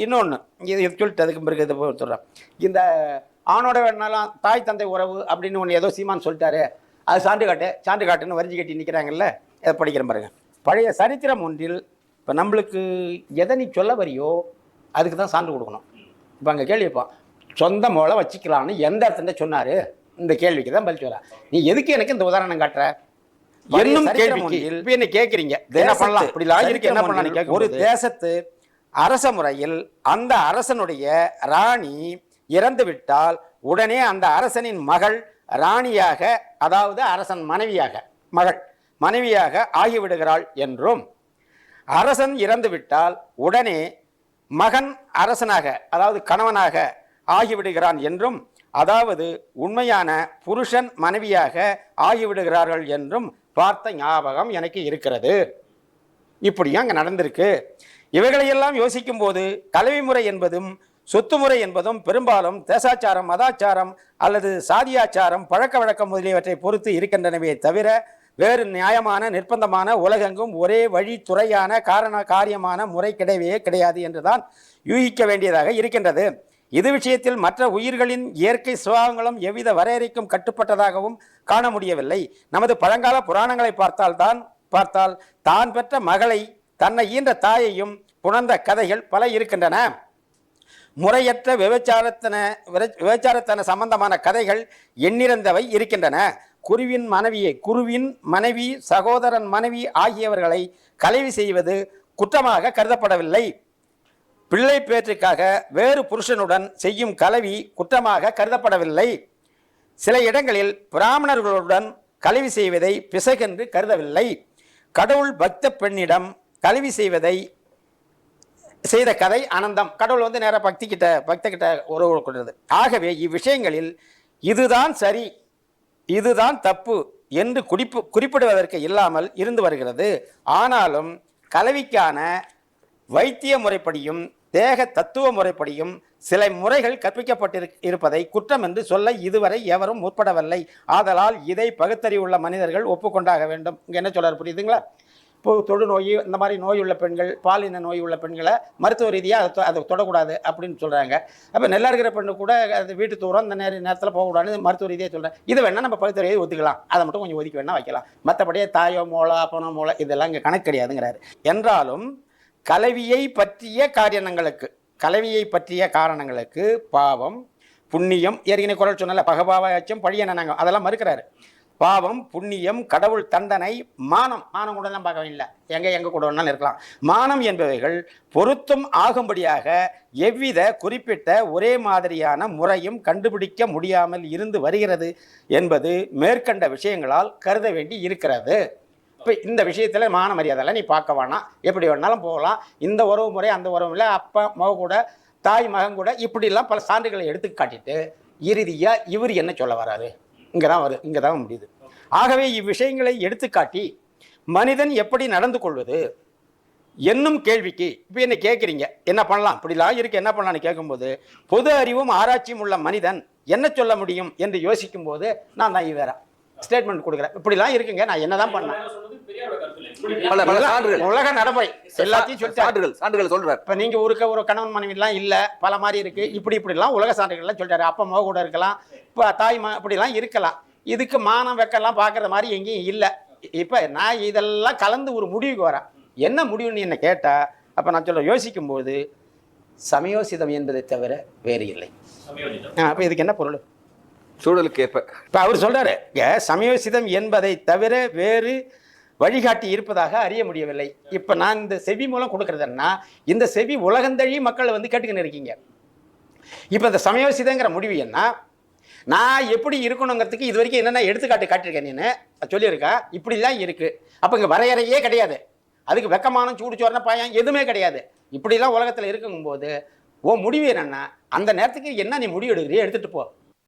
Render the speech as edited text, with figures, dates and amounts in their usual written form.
இன்னொன்று இது சொல்லிட்டு அதுக்கு பிறகு இதை சொல்கிறேன். இந்த ஆணோட வேணாலும் தாய் தந்தை உறவு அப்படின்னு ஒன்று ஏதோ சீமான் சொல்லிட்டாரு, அது சான்று காட்டுன்னு வரிஞ்சு கட்டி நிற்கிறாங்கல்ல, அதை படிக்கிற பாருங்க. பழைய சரித்திரம் ஒன்றில் இப்போ நம்மளுக்கு எதை நீ சொல்ல வரியோ அதுக்கு தான் சான்று கொடுக்கணும். இப்போ அங்கே கேள்விப்பா சொந்த மூளை வச்சுக்கலான்னு எந்த இடத்துல சொன்னார், இந்த கேள்விக்கு தான் பதில் சொல்ல. நீ எதுக்கு எனக்கு இந்த உதாரணம் காட்டுற என்னும் கேள்விக்கு இப்போ என்ன கேட்குறீங்க? என்ன பண்ணலாம், இப்படி லாஜிக்கு என்ன பண்ணலாம்? ஒரு தேசத்து அரச முறையில் அந்த அரசனுடைய ராணி இறந்து விட்டால் உடனே அந்த அரசனின் மகள் ராணியாக, அதாவது அரசன் மனைவியாக ஆகிவிடுகிறாள் என்றும், அரசன் இறந்து விட்டால் உடனே மகன் அரசனாக, அதாவது கணவனாக ஆகிவிடுகிறான் என்றும், அதாவது உண்மையான புருஷன் மனைவியாக ஆகிவிடுகிறார்கள் என்றும் பார்த்த ஞாபகம் எனக்கு இருக்கிறது. இப்படியும் அங்கே நடந்திருக்கு. இவைகளையெல்லாம் யோசிக்கும் போது கல்வி முறை என்பதும் சொத்து முறை என்பதும் பெரும்பாலும் தேசாச்சாரம், மதாச்சாரம் அல்லது சாதியாச்சாரம், பழக்க வழக்கம் முதலியவற்றை பொறுத்து இருக்கின்றனவே தவிர வேறு நியாயமான நிர்பந்தமான உலகெங்கும் ஒரே வழித்துறையான காரியமான முறை கிடையாது என்றுதான் யூகிக்க வேண்டியதாக இருக்கின்றது. இது விஷயத்தில் மற்ற உயிர்களின் இயற்கை சுபாவங்களும் எவ்வித வரையறைக்கும் கட்டுப்பட்டதாகவும் காண முடியவில்லை. நமது பழங்கால புராணங்களை பார்த்தால் தான் பெற்ற மகளை, தன்னை ஈன்ற தாயையும் புணர்ந்த கதைகள் பல இருக்கின்றன. முறையற்ற விபச்சாரத்தன சம்பந்தமான கதைகள் எண்ணிறந்தவை இருக்கின்றன. குருவின் மனைவி, சகோதரன் மனைவி ஆகியவர்களை கலவி செய்வது குற்றமாக கருதப்படவில்லை. பிள்ளை பேற்றுக்காக வேறு புருஷனுடன் செய்யும் கலவி குற்றமாக கருதப்படவில்லை. சில இடங்களில் பிராமணர்களுடன் கலவி செய்வதை பிசகென்று கருதவில்லை. கடவுள் பக்த பெண்ணிடம் கலவி செய்த கதை அனந்தம். கடவுள் நேராக பக்த கிட்ட உறவு கொண்டது. ஆகவே இவ்விஷயங்களில் இதுதான் சரி, இதுதான் தப்பு என்று குறிப்பிடுவதற்கு இல்லாமல் இருந்து வருகிறது. ஆனாலும் கலவிக்கான வைத்திய முறைப்படியும் தேக தத்துவ முறைப்படியும் சில முறைகள் கற்பிக்கப்பட்டிருப்பதை குற்றம் என்று சொல்ல இதுவரை எவரும் முற்படவில்லை. ஆதலால் இதை பகுத்தறிவுள்ள மனிதர்கள் ஒப்புக்கொண்டாக வேண்டும். இங்கே என்ன சொல்றாரு புரியுதுங்களா? இப்போ தொழுநோய், இந்த மாதிரி நோய் உள்ள பெண்கள், பாலின நோய் உள்ள பெண்களை மருத்துவ ரீதியாக அதை தொடக்கூடாது அப்படின்னு சொல்கிறாங்க. அப்போ நல்லா இருக்கிற பெண்ணு கூட அது வீட்டு தூரம் இந்த நேரத்தில் போகக்கூடாதுன்னு மருத்துவ ரீதியாக சொல்கிறேன். இது வேணால் நம்ம பகுத்தறிவை ஒதுக்கலாம், அதை மட்டும் கொஞ்சம் ஒதுக்கி வேணால் வைக்கலாம். மற்றபடியே தாயோ மூளை, அப்பனோ மூளை இதெல்லாம் இங்கே கணக்கு கிடையாதுங்கிறாரு. என்றாலும் கலவியை பற்றிய காரணங்களுக்கு பாவம் புண்ணியம், ஏற்கனவே குரல் சொன்னல பகபாவாச்சும் பழியனாங்க, அதெல்லாம் மறுக்கிறாரு. பாவம், புண்ணியம், கடவுள் தண்டனை, மானம் கூட தான் பார்க்க இல்லை, எங்கே கூட வேணாலும் இருக்கலாம். மானம் என்பவைகள் பொருத்தம் ஆகும்படியாக எவ்வித குறிப்பிட்ட ஒரே மாதிரியான முறையும் கண்டுபிடிக்க முடியாமல் இருந்து வருகிறது என்பது மேற்கண்ட விஷயங்களால் கருத வேண்டி இருக்கிறது. இப்போ இந்த விஷயத்தில் மான மரியாதைலாம் நீ பார்க்க வேணாம், எப்படி வேணாலும் போகலாம். இந்த உறவு முறை அந்த உறவு இல்லை, அப்பா மக கூட தாய் மகன் கூட இப்படிலாம் பல சான்றுகளை எடுத்து காட்டிட்டு இறுதியாக இவர் என்ன சொல்ல வராரு இங்கே தான் முடியுது. ஆகவே இவ்விஷயங்களை எடுத்துக்காட்டி மனிதன் எப்படி நடந்து கொள்வது என்னும் கேள்விக்கு இப்போ என்ன கேட்குறீங்க, என்ன பண்ணலாம், இப்படிலாம் இருக்கு, என்ன பண்ணலான்னு கேட்கும்போது பொது அறிவும் ஆராய்ச்சியும் உள்ள மனிதன் என்ன சொல்ல முடியும் என்று யோசிக்கும் போது நான் தான் வேற ஸ்டேட்மெண்ட் கொடுக்குறேன். இப்படிலாம் இருக்குங்க, நான் என்னதான் பண்ணேன், உலக நடைமுறை எல்லாத்தையும் சான்றுகள் சொல்றாரு. இப்ப நீங்க ஒரு கணவன் மனைவி எல்லாம் இல்ல, பல மாதிரி இருக்கு, இப்படிலாம் உலக சான்றுகள்லாம் சொல்றாரு. அப்பா மக கூட இருக்கலாம், இப்போ தாய் இப்படிலாம் இருக்கலாம். இதுக்கு மானம் வெக்கலாம் பார்க்குற மாதிரி எங்கேயும் இல்லை. இப்போ நான் இதெல்லாம் கலந்து ஒரு முடிவுக்கு வரேன். என்ன முடிவுன்னு என்ன கேட்டா அப்போ நான் சொல்ல யோசிக்கும் போது சமயோசிதம் என்பதை தவிர வேறு இல்லை. அப்போ இதுக்கு என்ன பொருள்? சூழலுக்கு ஏற்ப இப்போ அவர் சொல்றாரு, சமயோசிதம் என்பதை தவிர வேறு வழிகாட்டி இருப்பதாக அறிய முடியவில்லை. இப்போ நான் இந்த செவி மூலம் கொடுக்குறதுன்னா இந்த செவி உலகந்தழி மக்கள் கேட்டுக்கின்னு இருக்கீங்க. இப்போ இந்த சமயோசிதங்கிற முடிவு என்ன, நான் எப்படி இருக்கணுங்கிறதுக்கு இது வரைக்கும் என்னென்ன எடுத்துக்காட்டு காட்டியிருக்கேன், நீன்னு சொல்லியிருக்கா, இப்படிலாம் இருக்கு. அப்போ இங்கே வரையறையே கிடையாது, அதுக்கு வெக்கமான சூடு சோறன பாயம் எதுவுமே கிடையாது. இப்படிலாம் உலகத்தில் இருக்குங்கும்போது முடிவு என்னன்னா அந்த நேரத்துக்கு என்ன நீ முடிவு எடுக்கிறியோ எடுத்துகிட்டு போ.